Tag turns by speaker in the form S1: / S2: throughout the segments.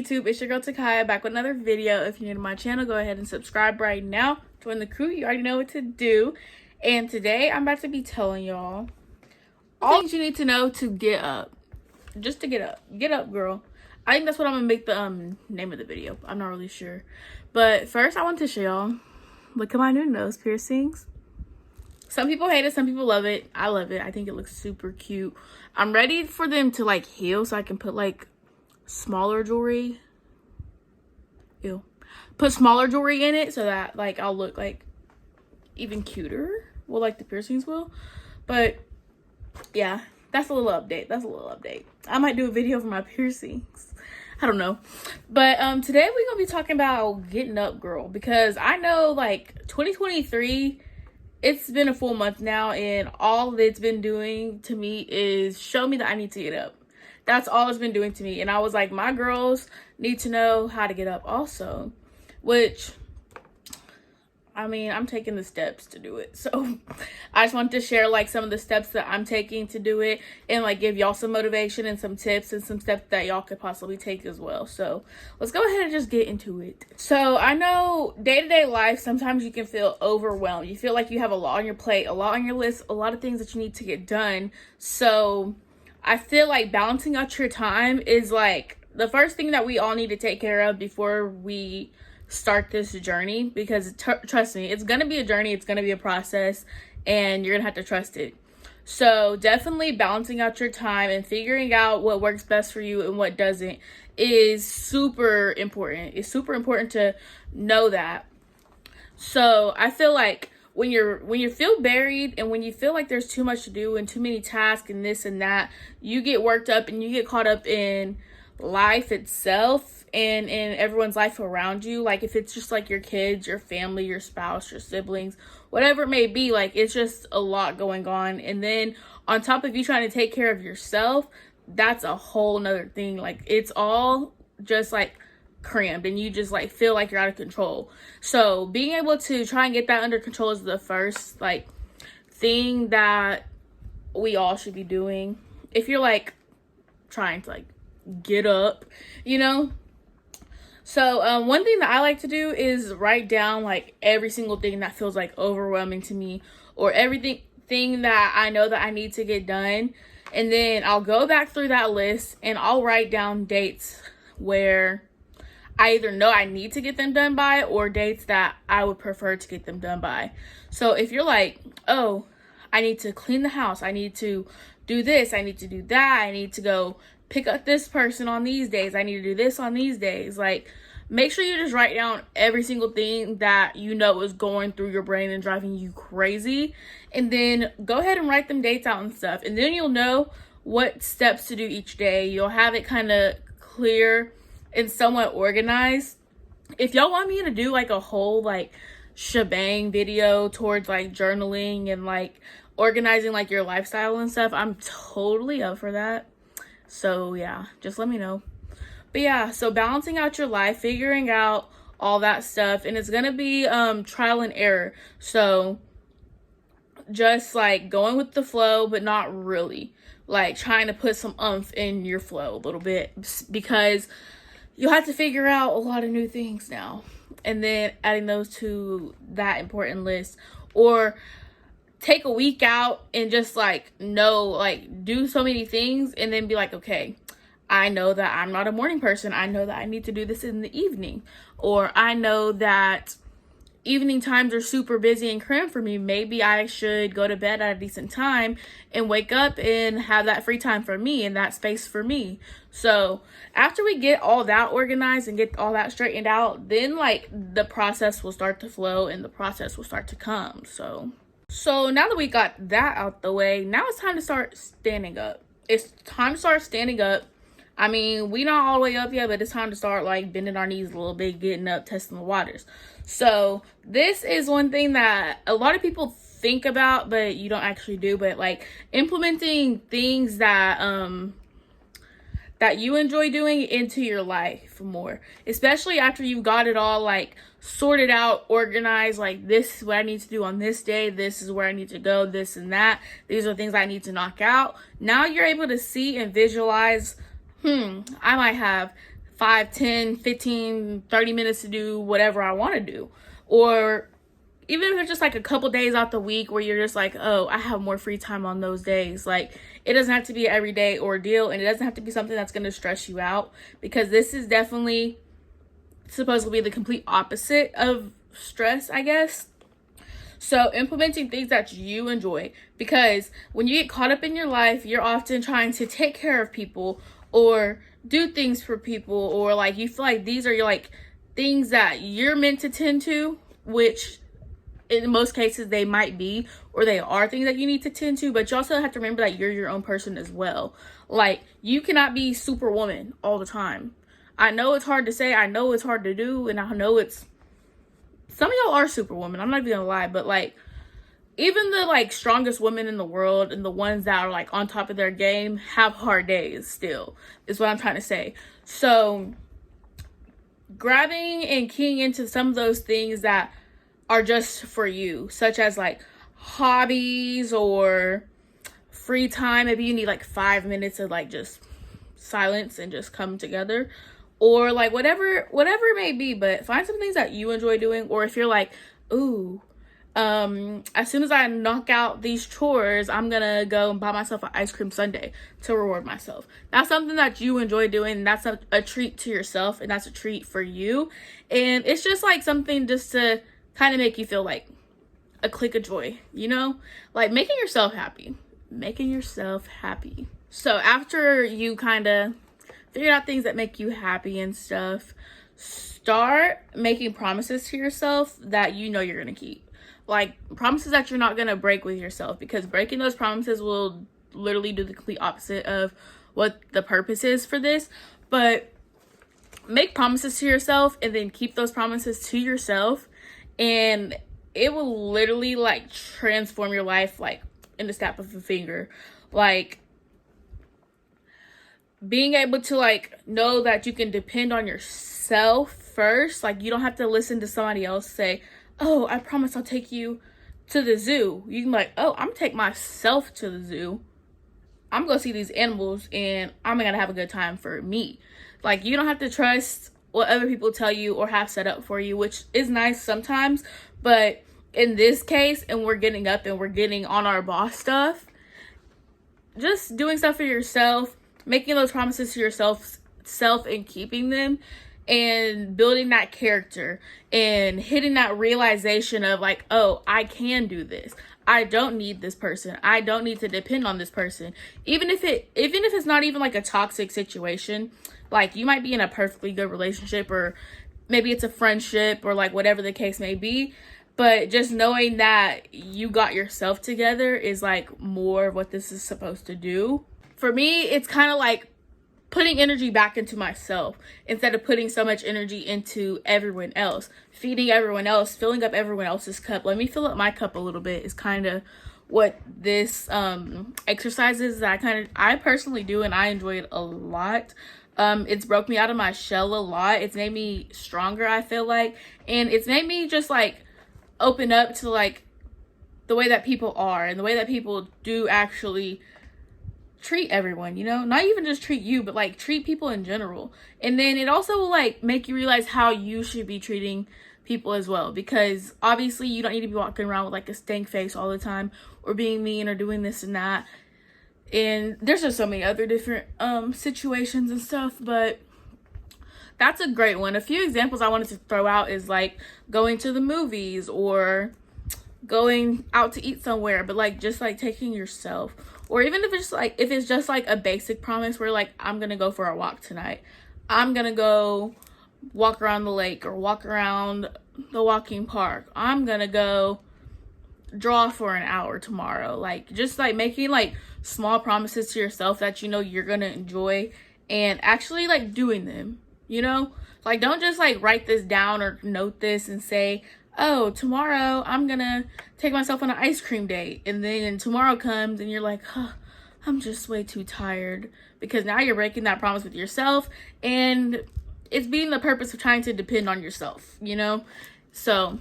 S1: YouTube? It's your girl Takiyah back with another video. If you're new to my channel, go ahead and subscribe right now. Join the crew. You already know what to do. And today I'm about to be telling y'all all things you need to know to get up. Just to get up. Get up, girl. I think that's what I'm gonna make the name of the video. I'm not really sure. But first I want to show y'all. Look at my new nose piercings. Some people hate it, some people love it. I love it. I think it looks super cute. I'm ready for them to like heal so I can put like smaller jewelry. Ew. Put smaller jewelry in it so that like I'll look like even cuter. Well, like the piercings will. But yeah, that's a little update. I might do a video for my piercings. I don't know. But today we're gonna be talking about getting up, girl, because I know like 2023, it's been a full month now, and all it's been doing to me is show me that I need to get up. That's all it's been doing to me. And I was like, my girls need to know how to get up also, which, I mean, I'm taking the steps to do it. So I just wanted to share like some of the steps that I'm taking to do it and like give y'all some motivation and some tips and some steps that y'all could possibly take as well. So let's go ahead and just get into it. So I know day-to-day life, sometimes you can feel overwhelmed. You feel like you have a lot on your plate, a lot on your list, a lot of things that you need to get done. So I feel like balancing out your time is like the first thing that we all need to take care of before we start this journey, because trust me, it's gonna be a journey, it's gonna be a process, and you're gonna have to trust it. So definitely balancing out your time and figuring out what works best for you and what doesn't is super important. It's super important to know that. So I feel like when you feel buried and when you feel like there's too much to do and too many tasks and this and that, you get worked up and you get caught up in life itself and in everyone's life around you. Like if it's just like your kids, your family, your spouse, your siblings, whatever it may be, like it's just a lot going on. And then on top of you trying to take care of yourself, that's a whole nother thing. Like it's all just like crammed and you just like feel like you're out of control. So being able to try and get that under control is the first like thing that we all should be doing if you're like trying to like get up, you know. So one thing that I like to do is write down like every single thing that feels like overwhelming to me, or everything that I know that I need to get done, and then I'll go back through that list and I'll write down dates where I either know I need to get them done by or dates that I would prefer to get them done by. So if you're like, oh, I need to clean the house, I need to do this, I need to do that, I need to go pick up this person on these days, I need to do this on these days, like make sure you just write down every single thing that you know is going through your brain and driving you crazy, and then go ahead and write them dates out and stuff, and then you'll know what steps to do each day. You'll have it kind of clear and somewhat organized. If y'all want me to do like a whole like shebang video towards like journaling and like organizing like your lifestyle and stuff, I'm totally up for that. So yeah, just let me know. But yeah, so balancing out your life, figuring out all that stuff, and it's gonna be trial and error. So just like going with the flow, but not really like trying to put some oomph in your flow a little bit, because you'll have to figure out a lot of new things now, and then adding those to that important list, or take a week out and just like do so many things and then be like, okay, I know that I'm not a morning person, I know that I need to do this in the evening, or I know that evening times are super busy and cramped for me, maybe I should go to bed at a decent time and wake up and have that free time for me and that space for me. So after we get all that organized and get all that straightened out, then like the process will start to flow and the process will start to come. So now that we got that out the way, now it's time to start standing up. It's time to start standing up. I mean, we not all the way up yet, but it's time to start like bending our knees a little bit, getting up, testing the waters. So this is one thing that a lot of people think about, but you don't actually do. But like implementing things that that you enjoy doing into your life more, especially after you've got it all like sorted out, organized, like this is what I need to do on this day, this is where I need to go, this and that, these are things I need to knock out. Now you're able to see and visualize, I might have 5, 10, 15, 30 minutes to do whatever I want to do. Or even if it's just like a couple days out the week where you're just like, oh, I have more free time on those days. Like, it doesn't have to be an everyday ordeal, and it doesn't have to be something that's going to stress you out, because this is definitely supposed to be the complete opposite of stress, I guess. So implementing things that you enjoy, because when you get caught up in your life, you're often trying to take care of people or do things for people, or like you feel like these are your like things that you're meant to tend to, which in most cases they might be, or they are things that you need to tend to, but you also have to remember that you're your own person as well. Like, you cannot be superwoman all the time. I know it's hard to say, I know it's hard to do, and I know it's, some of y'all are superwoman, I'm not even gonna lie, but like, even the like strongest women in the world and the ones that are like on top of their game have hard days still, is what I'm trying to say. So grabbing and keying into some of those things that are just for you, such as like hobbies or free time. Maybe you need like 5 minutes of like just silence and just come together, or like whatever it may be. But find some things that you enjoy doing. Or if you're like, ooh, as soon as I knock out these chores, I'm gonna go and buy myself an ice cream sundae to reward myself. That's something that you enjoy doing, and that's a treat to yourself, and that's a treat for you. And it's just like something just to kind of make you feel like a click of joy, you know, like making yourself happy. So after you kind of figure out things that make you happy and stuff, start making promises to yourself that you know you're gonna keep. Like, promises that you're not gonna break with yourself, because breaking those promises will literally do the complete opposite of what the purpose is for this. But make promises to yourself and then keep those promises to yourself, and it will literally like transform your life like in the snap of a finger. Like, being able to like know that you can depend on yourself first. Like, you don't have to listen to somebody else say, oh, I promise I'll take you to the zoo. You can be like, oh, I'm gonna take myself to the zoo. I'm gonna see these animals and I'm gonna have a good time for me. Like, you don't have to trust what other people tell you or have set up for you, which is nice sometimes. But in this case, and we're getting up and we're getting on our boss stuff, just doing stuff for yourself, making those promises to yourself and keeping them, and building that character and hitting that realization of like, oh, I can do this. I don't need this person. I don't need to depend on this person. Even if it's not even like a toxic situation, like you might be in a perfectly good relationship, or maybe it's a friendship, or like whatever the case may be. But just knowing that you got yourself together is like more of what this is supposed to do. For me, it's kind of like putting energy back into myself instead of putting so much energy into everyone else, feeding everyone else, filling up everyone else's cup. Let me fill up my cup a little bit is kind of what this exercise is that I personally do, and I enjoy it a lot. It's broke me out of my shell a lot. It's made me stronger, I feel like, and it's made me just like open up to like the way that people are and the way that people do actually treat everyone, you know, not even just treat you, but like treat people in general. And then it also will like make you realize how you should be treating people as well, because obviously you don't need to be walking around with like a stank face all the time, or being mean, or doing this and that. And there's just so many other different situations and stuff, but that's a great one. A few examples I wanted to throw out is like going to the movies or going out to eat somewhere, but like just like taking yourself. Or even if it's just like a basic promise where like, I'm gonna go for a walk tonight, I'm gonna go walk around the lake or walk around the walking park, I'm gonna go draw for an hour tomorrow. Like, just like making like small promises to yourself that you know you're gonna enjoy, and actually like doing them, you know. Like, don't just like write this down or note this and say, oh, tomorrow I'm gonna take myself on an ice cream date, and then tomorrow comes and you're like, huh, I'm just way too tired, because now you're breaking that promise with yourself, and it's being the purpose of trying to depend on yourself, you know. So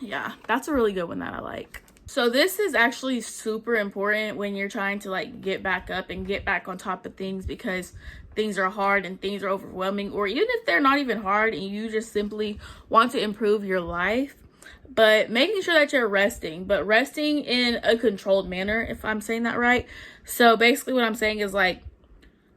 S1: yeah, that's a really good one that I like. So this is actually super important when you're trying to like get back up and get back on top of things, because things are hard and things are overwhelming, or even if they're not even hard and you just simply want to improve your life. But making sure that you're resting, but resting in a controlled manner, if I'm saying that right. So basically what I'm saying is, like,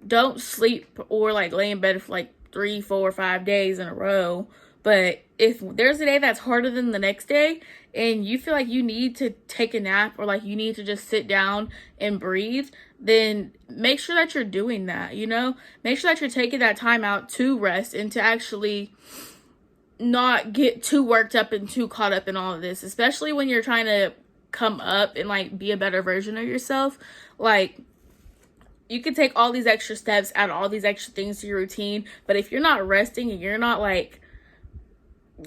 S1: don't sleep or like lay in bed for like 3, 4, 5 days in a row. But if there's a day that's harder than the next day and you feel like you need to take a nap, or like you need to just sit down and breathe, then make sure that you're doing that, you know? Make sure that you're taking that time out to rest and to actually not get too worked up and too caught up in all of this, especially when you're trying to come up and like be a better version of yourself. Like, you can take all these extra steps, add all these extra things to your routine, but if you're not resting and you're not like,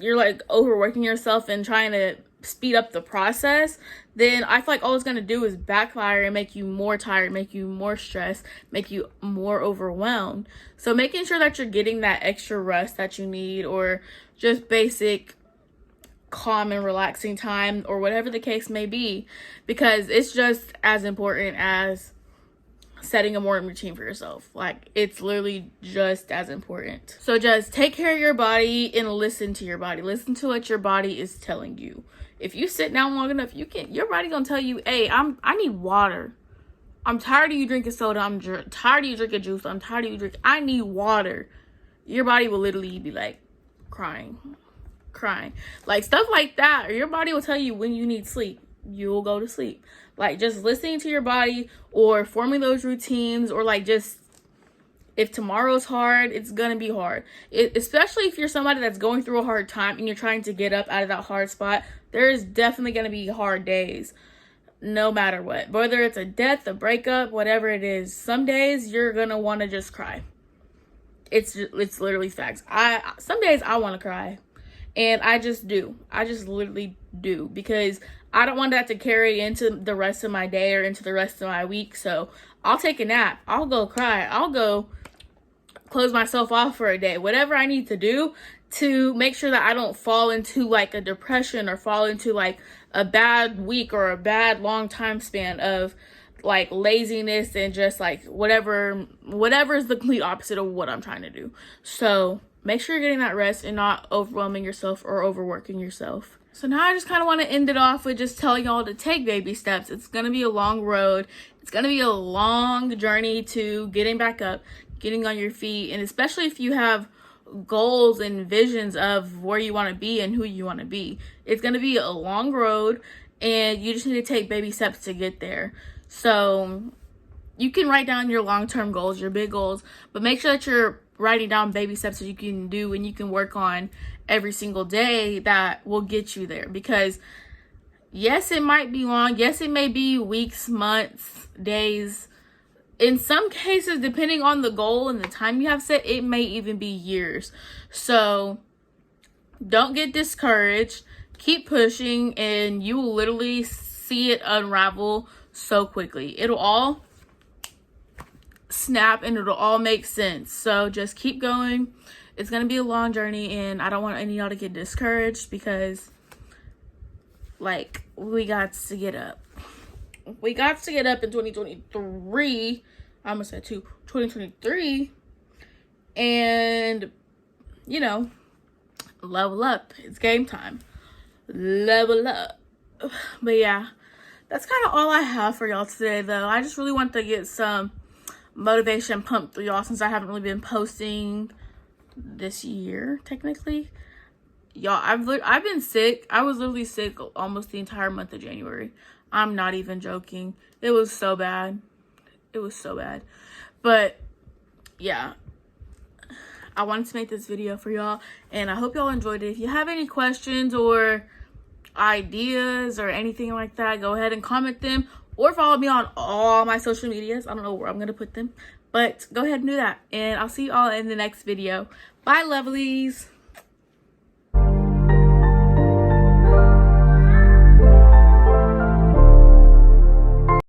S1: you're like overworking yourself and trying to speed up the process, then I feel like all it's going to do is backfire and make you more tired, make you more stressed, make you more overwhelmed. So making sure that you're getting that extra rest that you need, or just basic calm and relaxing time, or whatever the case may be, because it's just as important as setting a morning routine for yourself. Like, it's literally just as important. So just take care of your body and listen to your body. Listen to what your body is telling you. If you sit down long enough, your body gonna tell you, hey, I need water. I'm tired of you drinking soda. I'm tired of you drinking juice. I'm tired of you drinking. I need water. Your body will literally be like crying, like stuff like that. Or your body will tell you when you need sleep. You'll go to sleep. Like, just listening to your body, or forming those routines, or like, just, if tomorrow's hard, it's gonna be hard. Especially if you're somebody that's going through a hard time and you're trying to get up out of that hard spot, there is definitely gonna be hard days, no matter what. Whether it's a death, a breakup, whatever it is, some days you're gonna want to just cry. It's literally facts. Some days I want to cry, and I just do. I just literally do, because I don't want that to carry into the rest of my day or into the rest of my week. So I'll take a nap. I'll go cry. I'll go close myself off for a day. Whatever I need to do to make sure that I don't fall into like a depression, or fall into like a bad week or a bad long time span of like laziness and just like whatever is the complete opposite of what I'm trying to do. So make sure you're getting that rest and not overwhelming yourself or overworking yourself. So now I just kind of want to end it off with just telling y'all to take baby steps. It's going to be a long road. It's going to be a long journey to getting back up, getting on your feet. And especially if you have goals and visions of where you want to be and who you want to be, it's going to be a long road, and you just need to take baby steps to get there. So you can write down your long-term goals, your big goals, but make sure that you're writing down baby steps that you can do and you can work on every single day that will get you there. Because yes, it might be long. Yes, it may be weeks, months, days. In some cases, depending on the goal and the time you have set, it may even be years. So don't get discouraged. Keep pushing, and you will literally see it unravel so quickly. It'll all snap and it'll all make sense. So just keep going. It's going to be a long journey, and I don't want any of y'all to get discouraged, because like, we got to get up. We got to get up in 2023. I almost said 2023. And, you know, level up. It's game time. Level up. But yeah, that's kind of all I have for y'all today, though. I just really want to get some motivation pumped through y'all, since I haven't really been posting this year, technically. Y'all, I've been sick. I was literally sick almost the entire month of January. I'm not even joking. It was so bad. It was so bad. But yeah, I wanted to make this video for y'all, and I hope y'all enjoyed it. If you have any questions or ideas or anything like that, go ahead and comment them, or follow me on all my social medias. I don't know where I'm gonna put them, but go ahead and do that, and I'll see you all in the next video. Bye, lovelies.